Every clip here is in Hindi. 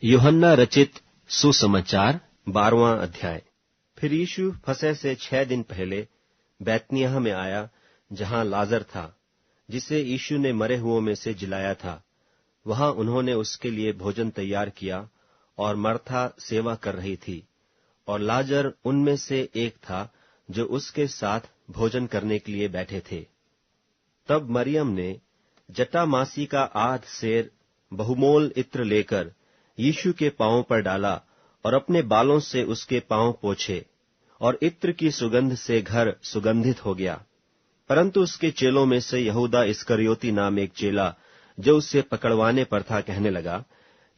यूहन्ना रचित सुसमाचार 12वां अध्याय। फिर यीशु फसह से 6 दिन पहले बैतनिय्याह में आया, जहां लाजर था, जिसे यीशु ने मरे हुओं में से जिलाया था। वहां उन्होंने उसके लिए भोजन तैयार किया और मर्था सेवा कर रही थी, और लाजर उनमें से एक था जो उसके साथ भोजन करने के लिए बैठे थे। तब मरियम ने जटामासी का आध सेर बहुमोल इत्र लेकर यीशु के पांवों पर डाला और अपने बालों से उसके पांव पोंछे, और इत्र की सुगंध से घर सुगंधित हो गया। परंतु उसके चेलों में से यहूदा इस्करियोती नाम एक चेला, जो उसे पकड़वाने पर था, कहने लगा,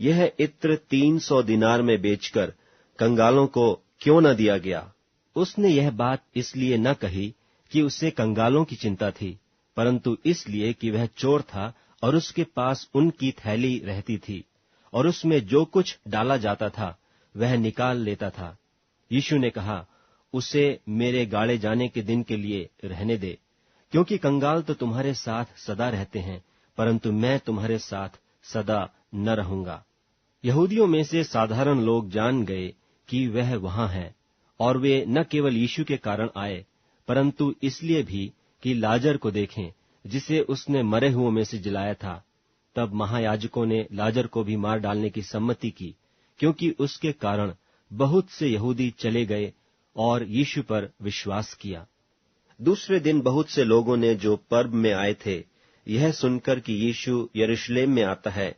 यह इत्र 300 दिनार में बेचकर कंगालों को क्यों न दिया गया। उसने यह बात इसलिए न कही कि उसे कंगालों की चिंता थी, परंतु इसलिए कि वह चोर था और उसके पास उनकी थैली रहती थी, और उसमें जो कुछ डाला जाता था वह निकाल लेता था। यीशु ने कहा, उसे मेरे गाड़े जाने के दिन के लिए रहने दे, क्योंकि कंगाल तो तुम्हारे साथ सदा रहते हैं, परंतु मैं तुम्हारे साथ सदा न रहूंगा। यहूदियों में से साधारण लोग जान गए कि वह वहां है, और वे न केवल यीशु के कारण आए, परंतु इसलिए भी कि लाजर को देखें, जिसे उसने मरे हुओं में से जिलाया था। तब महायाजकों ने लाजर को भी मार डालने की सम्मति की, क्योंकि उसके कारण बहुत से यहूदी चले गए और यीशु पर विश्वास किया। दूसरे दिन बहुत से लोगों ने, जो पर्व में आए थे, यह सुनकर कि यीशु यरूशलेम में आता है,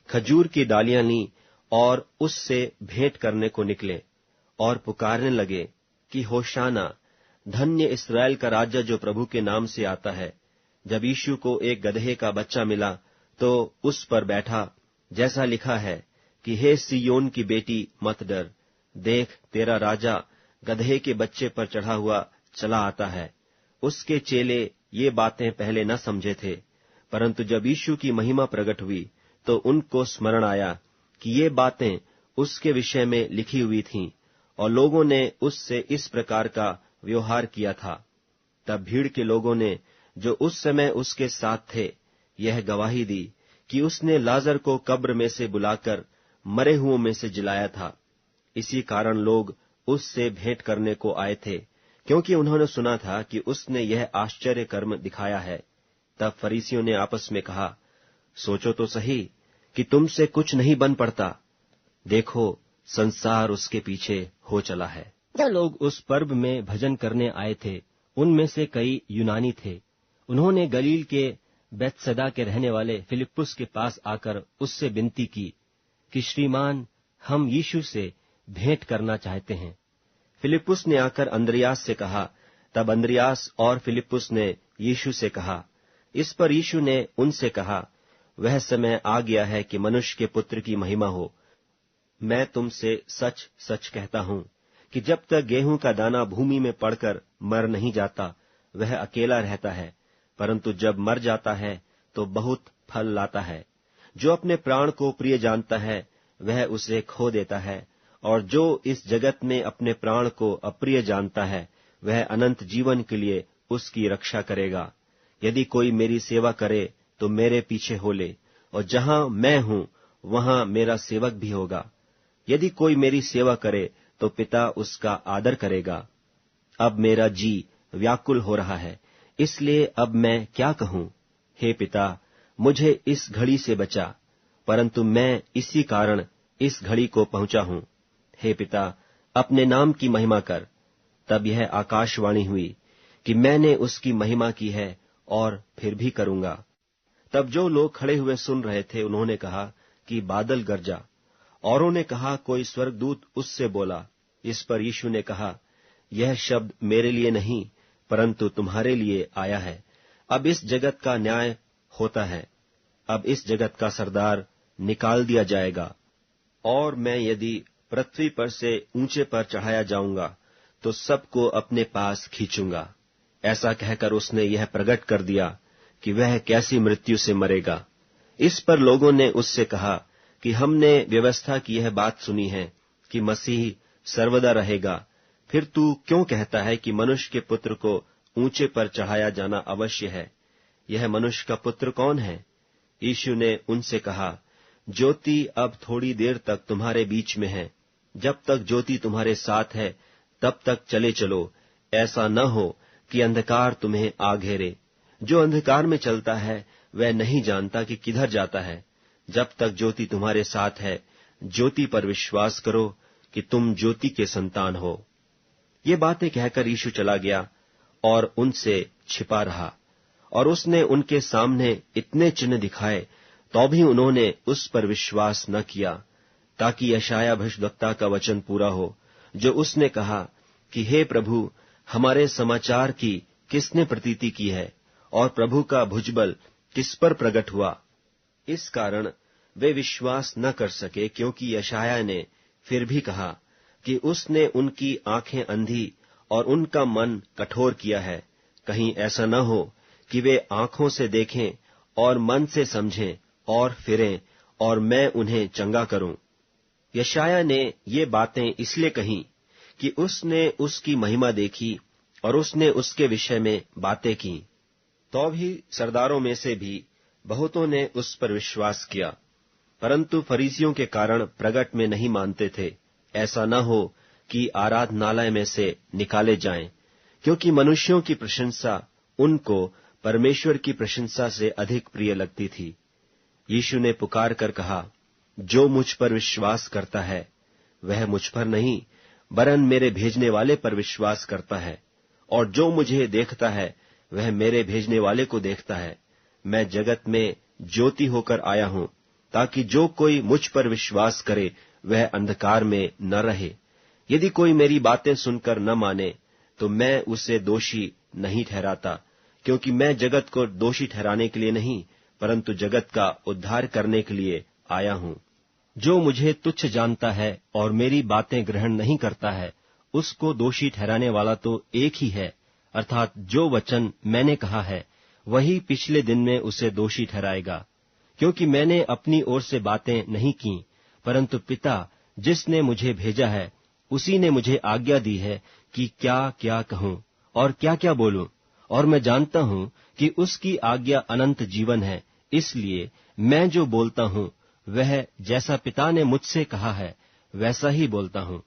खजूर की डालियां लीं और उससे भेंट करने को निकले, और पुकारने लगे कि होशाना, धन्य इस्राएल का राजा जो प्रभु के नाम से आता है। जब यीशु को एक गदहे का बच्चा मिला तो उस पर बैठा, जैसा लिखा है कि हे सिय्योन की बेटी, मत डर, देख तेरा राजा गदहे के बच्चे पर चढ़ा हुआ चला आता है। उसके चेले ये बातें पहले न समझे थे, परंतु जब यीशु की महिमा प्रकट हुई तो उनको स्मरण आया कि ये बातें उसके विषय में लिखी हुई थीं, और लोगों ने उससे इस प्रकार का व्यवहार किया था। तब भीड़ के लोगों ने, जो उस समय उसके साथ थे, यह गवाही दी कि उसने लाजर को कब्र में से बुलाकर मरे हुओं में से जिलाया था। इसी कारण लोग उससे भेंट करने को आए थे, क्योंकि उन्होंने सुना था कि उसने यह आश्चर्य कर्म दिखाया है। तब फरीसियों ने आपस में कहा, सोचो तो सही कि तुमसे कुछ नहीं बन पड़ता। देखो, संसार उसके पीछे हो चला है। जो लोग उस पर्व में भजन करने आए थे, उनमें से कई यूनानी थे। उन्होंने गलील के बैतसैदा के रहने वाले फिलिप्पुस के पास आकर उससे विनती की कि श्रीमान, हम यीशु से भेंट करना चाहते हैं। फिलिप्पुस ने आकर अंद्रियास से कहा। तब अंद्रियास और फिलिप्पुस ने यीशु से कहा। इस पर यीशु ने उनसे कहा, वह समय आ गया है कि मनुष्य के पुत्र की महिमा हो। मैं तुमसे सच सच कहता हूं कि जब तक गेहूं का दाना भूमि में पड़कर मर नहीं जाता, वह अकेला रहता है, परंतु जब मर जाता है तो बहुत फल लाता है। जो अपने प्राण को प्रिय जानता है, वह उसे खो देता है, और जो इस जगत में अपने प्राण को अप्रिय जानता है, वह अनंत जीवन के लिए उसकी रक्षा करेगा। यदि कोई मेरी सेवा करे तो मेरे पीछे हो ले, और जहां मैं हूं वहां मेरा सेवक भी होगा। यदि कोई मेरी सेवा करे तो पिता उसका आदर करेगा। अब मेरा जी व्याकुल हो रहा है, इसलिए अब मैं क्या कहूं। हे पिता, मुझे इस घड़ी से बचा, परंतु मैं इसी कारण इस घड़ी को पहुंचा हूं। हे पिता, अपने नाम की महिमा कर। तब यह आकाशवाणी हुई कि मैंने उसकी महिमा की है और फिर भी करूंगा। तब जो लोग खड़े हुए सुन रहे थे, उन्होंने कहा कि बादल गरजा। औरों ने कहा, कोई स्वर्गदूत उससे बोला। इस पर यीशु ने कहा, यह शब्द मेरे लिए नहीं, परंतु तुम्हारे लिए आया है। अब इस जगत का न्याय होता है। अब इस जगत का सरदार निकाल दिया जाएगा, और मैं यदि पृथ्वी पर से ऊंचे पर चढ़ाया जाऊंगा तो सबको अपने पास खींचूंगा। ऐसा कहकर उसने यह प्रकट कर दिया कि वह कैसी मृत्यु से मरेगा। इस पर लोगों ने उससे कहा कि हमने व्यवस्था की यह बात सुनी है कि मसीह सर्वदा रहेगा, फिर तू क्यों कहता है कि मनुष्य के पुत्र को ऊंचे पर चढ़ाया जाना अवश्य है। यह मनुष्य का पुत्र कौन है? यीशु ने उनसे कहा, ज्योति अब थोड़ी देर तक तुम्हारे बीच में है। जब तक ज्योति तुम्हारे साथ है तब तक चले चलो, ऐसा न हो कि अंधकार तुम्हें आ घेरे। जो अंधकार में चलता है वह नहीं जानता कि किधर जाता है। जब तक ज्योति तुम्हारे साथ है, ज्योति पर विश्वास करो कि तुम ज्योति के संतान हो। ये बातें कहकर यीशु चला गया और उनसे छिपा रहा, और उसने उनके सामने इतने चिन्ह दिखाए, तो भी उन्होंने उस पर विश्वास न किया, ताकि यशायाह भविष्यद्वक्ता का वचन पूरा हो, जो उसने कहा कि हे प्रभु, हमारे समाचार की किसने प्रतीति की है, और प्रभु का भुजबल किस पर प्रकट हुआ। इस कारण वे विश्वास न कर सके, क्योंकि यशायाह ने फिर भी कहा कि उसने उनकी आंखें अंधी और उनका मन कठोर किया है। कहीं ऐसा न हो कि वे आंखों से देखें और मन से समझें और फिरें, और मैं उन्हें चंगा करूं। यशायाह ने ये बातें इसलिए कहीं कि उसने उसकी महिमा देखी और उसने उसके विषय में बातें की। तो भी सरदारों में से भी बहुतों ने उस पर विश्वास किया, परंतु फरीसियों के कारण प्रगट में नहीं मानते थे, ऐसा न हो कि आराधनालय में से निकाले जाएं, क्योंकि मनुष्यों की प्रशंसा उनको परमेश्वर की प्रशंसा से अधिक प्रिय लगती थी। यीशु ने पुकार कर कहा, जो मुझ पर विश्वास करता है वह मुझ पर नहीं, वरन मेरे भेजने वाले पर विश्वास करता है, और जो मुझे देखता है वह मेरे भेजने वाले को देखता है। मैं जगत में ज्योति होकर आया हूं, ताकि जो कोई मुझ पर विश्वास करे वह अंधकार में न रहे। यदि कोई मेरी बातें सुनकर न माने तो मैं उसे दोषी नहीं ठहराता, क्योंकि मैं जगत को दोषी ठहराने के लिए नहीं, परंतु जगत का उद्धार करने के लिए आया हूं। जो मुझे तुच्छ जानता है और मेरी बातें ग्रहण नहीं करता है, उसको दोषी ठहराने वाला तो एक ही है, अर्थात जो वचन मैंने कहा है वही पिछले दिन में उसे दोषी ठहराएगा। क्योंकि मैंने अपनी ओर से बातें नहीं की, परंतु पिता जिसने मुझे भेजा है उसी ने मुझे आज्ञा दी है कि क्या क्या कहूं और क्या क्या बोलूं। और मैं जानता हूं कि उसकी आज्ञा अनंत जीवन है, इसलिए मैं जो बोलता हूं वह जैसा पिता ने मुझसे कहा है वैसा ही बोलता हूं।